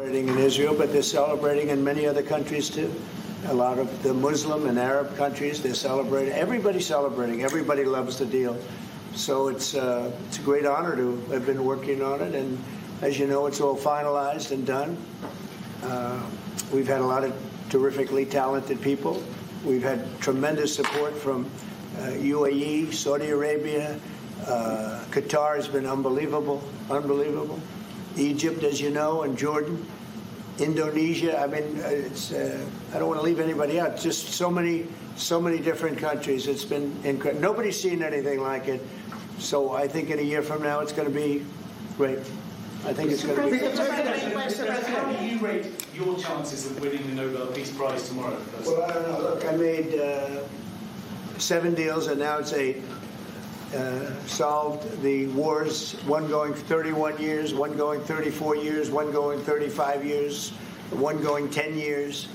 Celebrating in Israel, but they're celebrating in many other countries too. A lot of the Muslim and Arab countries, they're celebrating. Everybody's celebrating. Everybody loves the deal. So it's a great honor to have been working on it. And as you know, it's all finalized and done. We've had a lot of terrifically talented people. We've had tremendous support from UAE, Saudi Arabia. Qatar has been unbelievable. Egypt, as you know, and Jordan. Indonesia. I mean, I don't want to leave anybody out. Just so many different countries. It's been incredible. Nobody's seen anything like it. So I think in a year from now, it's going to be great. I think it's going to be. How do you rate your chances of winning the Nobel Peace Prize tomorrow? Well, I don't know. Look, I made 7 deals, and now it's 8. Solved the wars, one going 31 years, one going 34 years, one going 35 years, one going 10 years.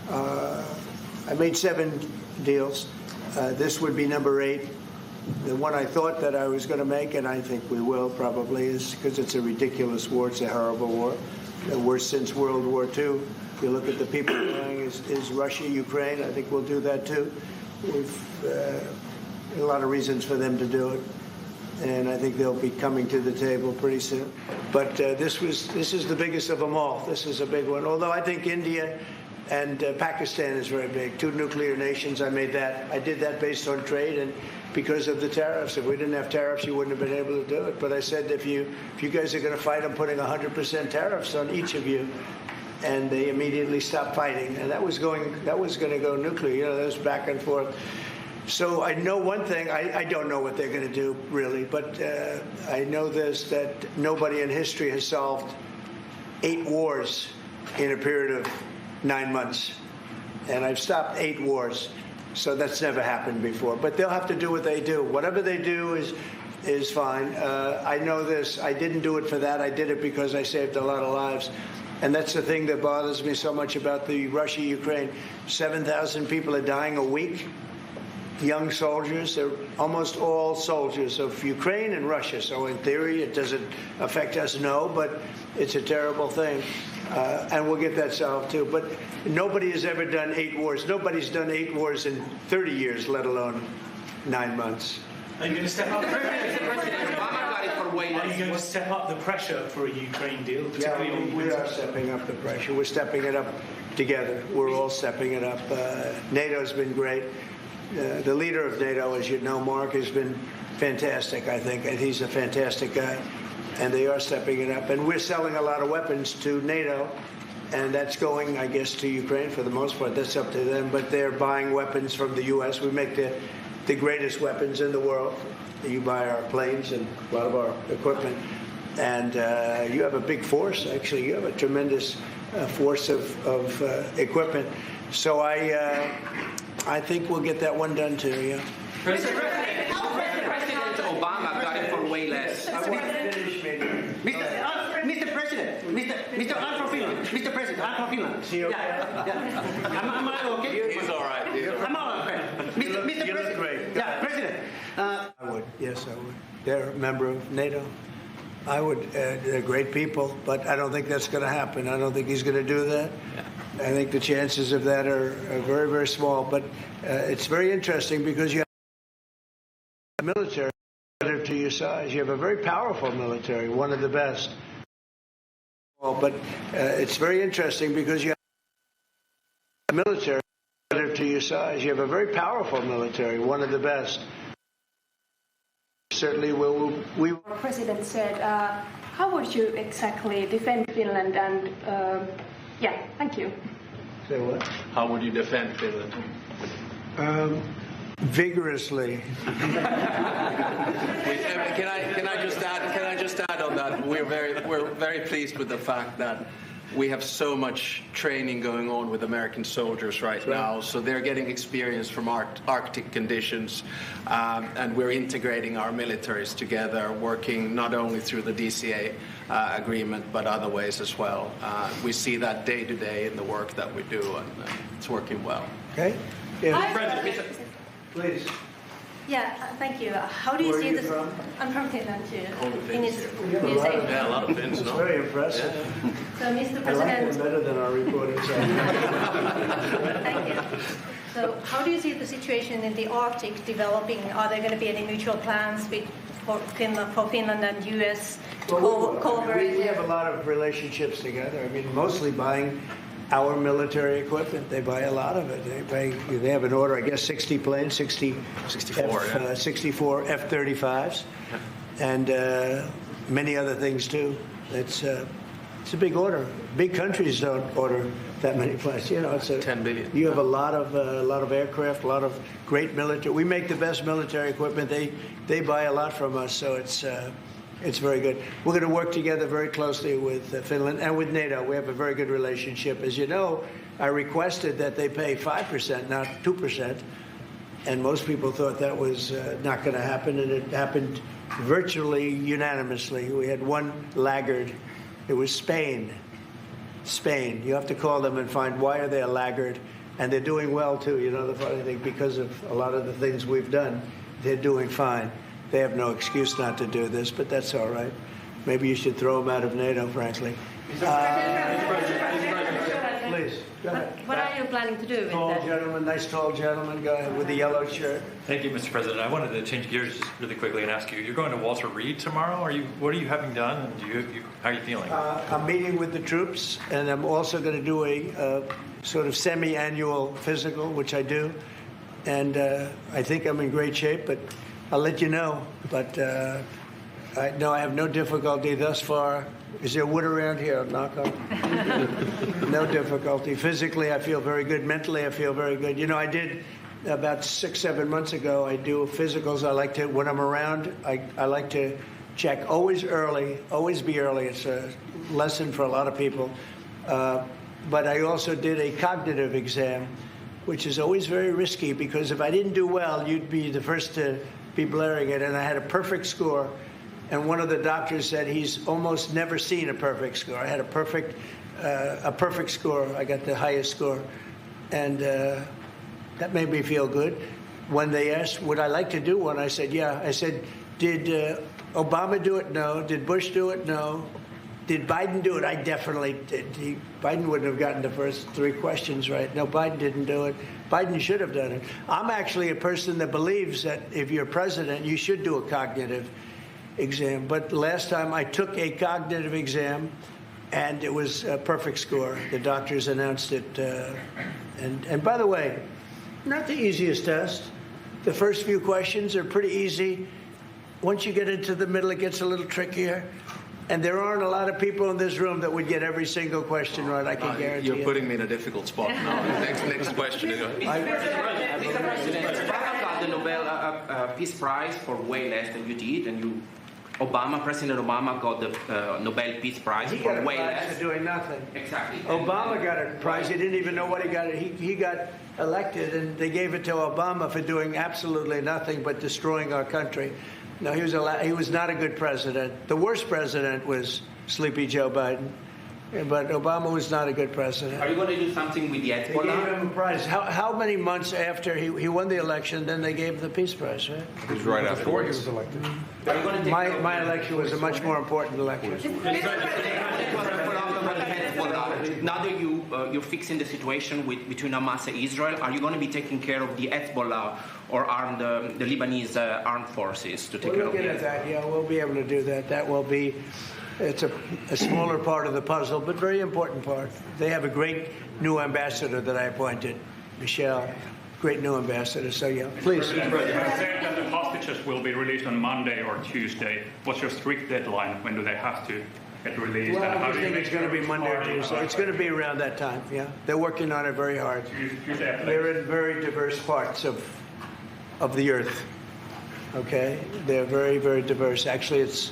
I made 7 deals. This would be number 8. The one I thought that I was going to make, and I think we will probably, is because it's a ridiculous war. It's a horrible war. The worst since World War II. If you look at the people dying, is Russia, Ukraine. I think we'll do that too. We've a lot of reasons for them to do it, and I think they'll be coming to the table pretty soon. But this is the biggest of them all. This is a big one. Although I think India and Pakistan is very big. 2 nuclear nations. I made that. I did that based on trade and because of the tariffs. If we didn't have tariffs, you wouldn't have been able to do it. But I said, if you guys are going to fight, I'm putting 100% tariffs on each of you. And they immediately stopped fighting, and that was going to go nuclear. You know, that was back and forth. So I know one thing. I don't know what they're going to do, really, but I know this, that nobody in history has solved 8 wars in a period of 9 months. And I've stopped 8 wars. So that's never happened before. But they'll have to do what they do. Whatever they do is fine. I know this. I didn't do it for that. I did it because I saved a lot of lives. And that's the thing that bothers me so much about the Russia-Ukraine. 7,000 people are dying a week. Young soldiers. They're almost all soldiers of Ukraine and Russia. So in theory, it doesn't affect us, no, but it's a terrible thing. And we'll get that solved too. But nobody has ever done 8 wars. Nobody's done 8 wars in 30 years, let alone 9 months. Are you going to step up? Are you going to step up the pressure for a Ukraine deal? Yeah, we are stepping up the pressure. We're stepping it up together. We're all stepping it up. NATO's been great. The leader of NATO, as you know, Mark, has been fantastic, I think. And he's a fantastic guy. And they are stepping it up. And we're selling a lot of weapons to NATO. And that's going, I guess, to Ukraine for the most part. That's up to them. But they're buying weapons from the U.S. We make the greatest weapons in the world. You buy our planes and a lot of our equipment. And you have a big force, actually. You have a tremendous force of equipment. So I think we'll get that one done too, yeah. President Obama got it for way less. Mr. President, Mr. I'm from Finland. Mr. President, I'm from Finland. Yeah. Am I okay? He's all right. I'm all okay. Mr. You President. look great. Yeah, President. I would. Yes, I would. They're a member of NATO. I would. They're great people, but I don't think that's going to happen. I don't think he's going to do that. Yeah. I think the chances of that are very, very small. But it's very interesting because you have a military relative to your size. You have a very powerful military, one of the best. But it's very interesting because you have a military relative to your size. You have a very powerful military, one of the best. Certainly we. Our president said, how would you exactly defend Finland? And yeah, thank you. Say what? How would you defend Finland? Vigorously. Can I just add on that? We're very pleased with the fact that we have so much training going on with American soldiers right now, so they're getting experience from Arctic conditions, and we're integrating our militaries together, working not only through the DCA agreement, but other ways as well. We see that day to day in the work that we do, and it's working well. Okay. Yeah. Please. Yeah, thank you. How do you Where are see you this? from? I'm from Finland too. Finnish. Yeah, a lot of Finns, It's no? very impressive. So, Mr. I like them President, better than our reporters. thank you. So, how do you see the situation in the Arctic developing? Are there going to be any mutual plans for Finland and U.S. We cooperation? have a lot of relationships together. I mean, mostly buying our military equipment. They buy a lot of it. They have an order, I guess, 60 planes, 64 F-35s, and many other things too. It's a big order. Big countries don't order that many planes. You know, it's 10 billion. You have a lot of aircraft, a lot of great military. We make the best military equipment. They buy a lot from us, so it's very good. We're going to work together very closely with Finland and with NATO. We have a very good relationship. As you know, I requested that they pay 5%, not 2%, and most people thought that was not going to happen, and it happened virtually unanimously. We had one laggard. It was Spain. Spain. You have to call them and find why are they a laggard, and they're doing well too. You know, the funny thing, because of a lot of the things we've done, they're doing fine. They have no excuse not to do this, but that's all right. Maybe you should throw them out of NATO, frankly. Please, go ahead. What are you planning to do with Tall that? gentleman, nice tall gentleman, go ahead with the yellow shirt. Thank you, Mr. President. I wanted to change gears just really quickly and ask you, you're going to Walter Reed tomorrow? What are you having done? And how are you feeling? I'm meeting with the troops, and I'm also going to do a sort of semi-annual physical, which I do. And I think I'm in great shape, but I'll let you know. But I have no difficulty thus far. Is there wood around here? Knock on. No difficulty. Physically, I feel very good. Mentally, I feel very good. You know, I did about 6-7 months ago. I do physicals. I like to, when I'm around, I like to check always early, always be early. It's a lesson for a lot of people. But I also did a cognitive exam, which is always very risky because if I didn't do well, you'd be the first to be blaring it. And I had a perfect score. And one of the doctors said he's almost never seen a perfect score. I had a perfect score. I got the highest score. And that made me feel good. When they asked, would I like to do one? I said, yeah. I said, did Obama do it? No. Did Bush do it? No. Did Biden do it? I definitely did. Biden wouldn't have gotten the first 3 questions right. No, Biden didn't do it. Biden should have done it. I'm actually a person that believes that if you're president, you should do a cognitive exam. But last time I took a cognitive exam, and it was a perfect score. The doctors announced it. And by the way, not the easiest test. The first few questions are pretty easy. Once you get into the middle, it gets a little trickier. And there aren't a lot of people in this room that would get every single question right, I can guarantee you. You're putting me in a difficult spot now. Next question. Mr. President, Barack got the Nobel Peace Prize for way less than you did, and President Obama got the Nobel Peace Prize He for got a way prize less. for doing nothing. Exactly. Obama got a prize. He didn't even know what he got. He got elected, and they gave it to Obama for doing absolutely nothing but destroying our country. No, he was not a good president. The worst president was Sleepy Joe Biden, but Obama was not a good president. Are you going to do something with the They gave Hezbollah? him a prize. How many months after he won the election, then they gave him the Peace Prize, right? It was right after he was elected. Are you going to take My election was a much more important election. Now that you're fixing the situation between Hamas and Israel, are you going to be taking care of the Hezbollah or the Lebanese armed forces to take We're care of looking at that. Yeah, we'll be able to do that. That will be. It's a smaller part of the puzzle, but very important part. They have a great new ambassador that I appointed, Michelle. Great new ambassador. So yeah, please. You said that the hostages will be released on Monday or Tuesday. What's your strict deadline? When do they have to get released? Well, and how I do you think make it's going to be sure Monday or party- Tuesday. It's going to be around that time. Yeah, they're working on it very hard. Tuesday after They're in very diverse parts of the earth. Okay, they're very, very diverse. Actually, it's.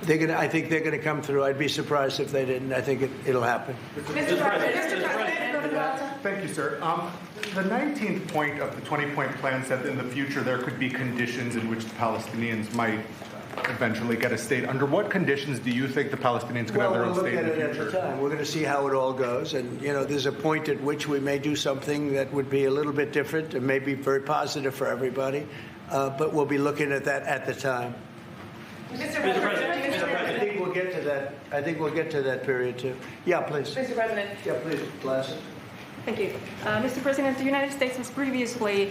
I think they're going to come through. I'd be surprised if they didn't. I think it'll happen. Thank you, sir. The 19th point of the 20-point plan said that in the future there could be conditions in which the Palestinians might eventually get a state. Under what conditions do you think the Palestinians could have their own We'll look state at in the it at the future? time. We're going to see how it all goes. And, there's a point at which we may do something that would be a little bit different and maybe very positive for everybody. But we'll be looking at that at the time. Mr. President. I think we'll get to that. I think we'll get to that period, too. Yeah, please. Mr. President. Yeah, please, Glass. Thank you. Mr. President, the United States has previously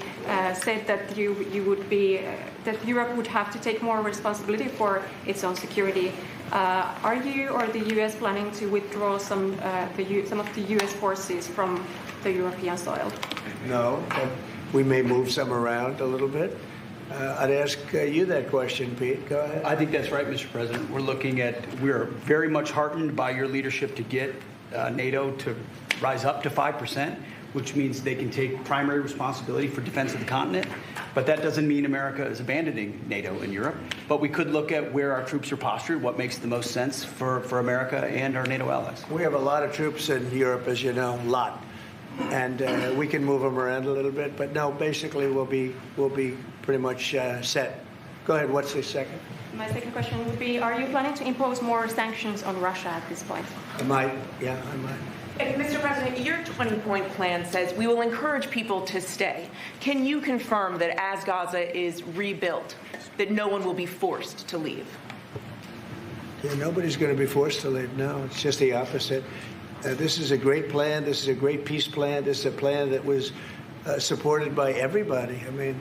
said that you would be that Europe would have to take more responsibility for its own security. Are you or the U.S. planning to withdraw some of the U.S. forces from the European soil? No, but we may move some around a little bit. I'd ask you that question, Pete. Go ahead. I think that's right, Mr. President. We're very much heartened by your leadership to get NATO to rise up to 5%, which means they can take primary responsibility for defense of the continent. But that doesn't mean America is abandoning NATO in Europe. But we could look at where our troops are postured, what makes the most sense for America and our NATO allies. We have a lot of troops in Europe, as you know, a lot. And we can move them around a little bit. But no, basically we'll be pretty much set. Go ahead. What's the second? My second question would be, are you planning to impose more sanctions on Russia at this point? I might. Yeah, I might. Mr. President, your 20-point plan says we will encourage people to stay. Can you confirm that as Gaza is rebuilt, that no one will be forced to leave? Yeah, nobody's going to be forced to leave. No, it's just the opposite. This is a great plan. This is a great peace plan. This is a plan that was supported by everybody. I mean,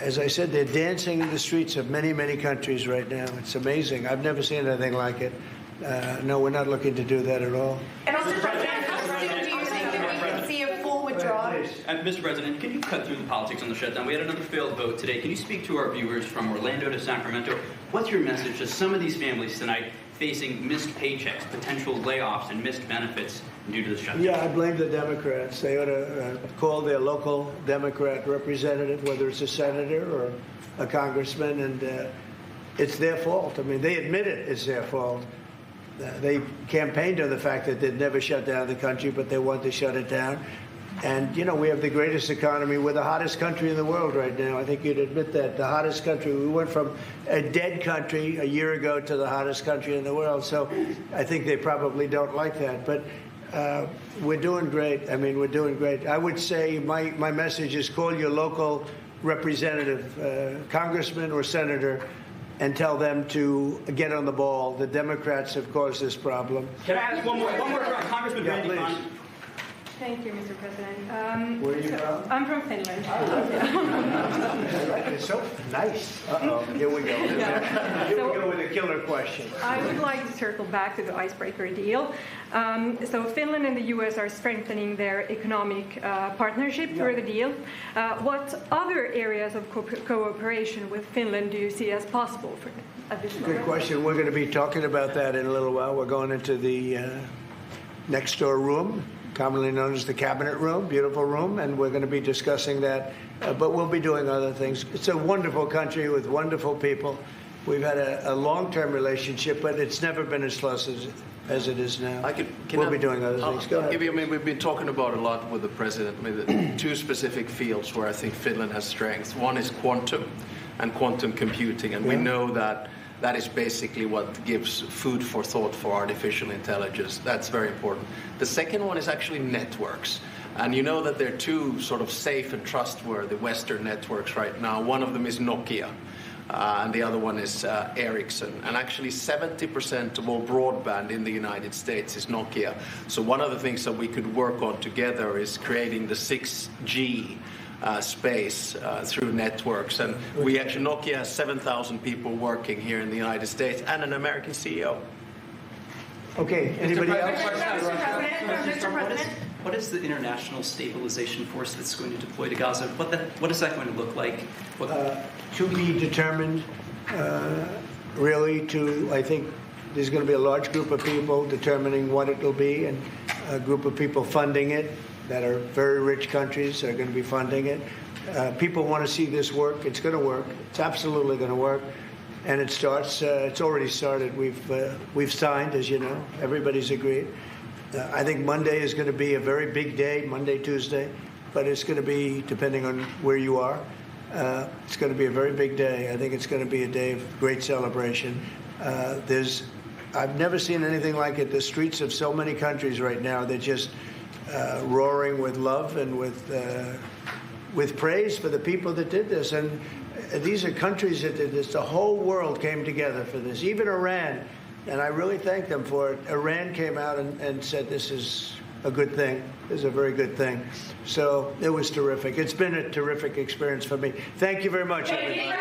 as I said, they're dancing in the streets of many, many countries right now. It's amazing. I've never seen anything like it. No, we're not looking to do that at all. And also, President, how soon do you think that we can see a full withdrawal? Mr. President, can you cut through the politics on the shutdown? We had another failed vote today. Can you speak to our viewers from Orlando to Sacramento? What's your message to some of these families tonight facing missed paychecks, potential layoffs, and missed benefits due to the shutdown? Yeah, I blame the Democrats. They ought to call their local Democrat representative, whether it's a senator or a congressman, and it's their fault. I mean, they admit it, it's their fault. They campaigned on the fact that they'd never shut down the country, but they want to shut it down. And, we have the greatest economy. We're the hottest country in the world right now. I think you'd admit that. The hottest country. We went from a dead country a year ago to the hottest country in the world. So I think they probably don't like that. But we're doing great. I mean, we're doing great. I would say my message is call your local representative, congressman or senator, and tell them to get on the ball. The Democrats have caused this problem. Can I ask one more Congressman Yeah, Randy please. Fine? Thank you, Mr. President. Where are you from? I'm from Finland. It's so nice. Uh-oh. Here we go. Here we go with a killer question. I would like to circle back to the icebreaker deal. So Finland and the U.S. are strengthening their economic partnership through the deal. What other areas of cooperation with Finland do you see as possible at this moment? Good question. We're going to be talking about that in a little while. We're going into the next door room, commonly known as the cabinet room, beautiful room, and we're going to be discussing that. But we'll be doing other things. It's a wonderful country with wonderful people. We've had a long-term relationship, but it's never been as close as it is now. We'll be doing other things. Go ahead. We've been talking about a lot with the president. I mean, the two specific fields where I think Finland has strength. One is quantum and quantum computing, and we know that is basically what gives food for thought for artificial intelligence. That's very important. The second one is actually networks. And you know that there are two sort of safe and trustworthy Western networks right now. One of them is Nokia, and the other one is Ericsson. And actually 70% of all broadband in the United States is Nokia. So one of the things that we could work on together is creating the 6G space through networks. And Nokia has 7,000 people working here in the United States and an American CEO. Okay, anybody else? Mr. President. What is the international stabilization force that's going to deploy to Gaza? What is that going to look like? To be determined, really, I think there's going to be a large group of people determining what it will be, and a group of people funding it that are very rich countries are going to be funding it. People want to see this work. It's going to work. It's absolutely going to work. And it starts, it's already started. We've signed, as you know. Everybody's agreed. I think Monday is going to be a very big day, Monday, Tuesday, but it's going to be, depending on where you are, It's going to be a very big day. I think it's going to be a day of great celebration. I've never seen anything like it. The streets of so many countries right now, they're just roaring with love and with praise for the people that did this. And these are countries that did this. The whole world came together for this, even Iran. And I really thank them for it. Iran came out and said this is a good thing. This is a very good thing. So it was terrific. It's been a terrific experience for me. Thank you very much, everybody.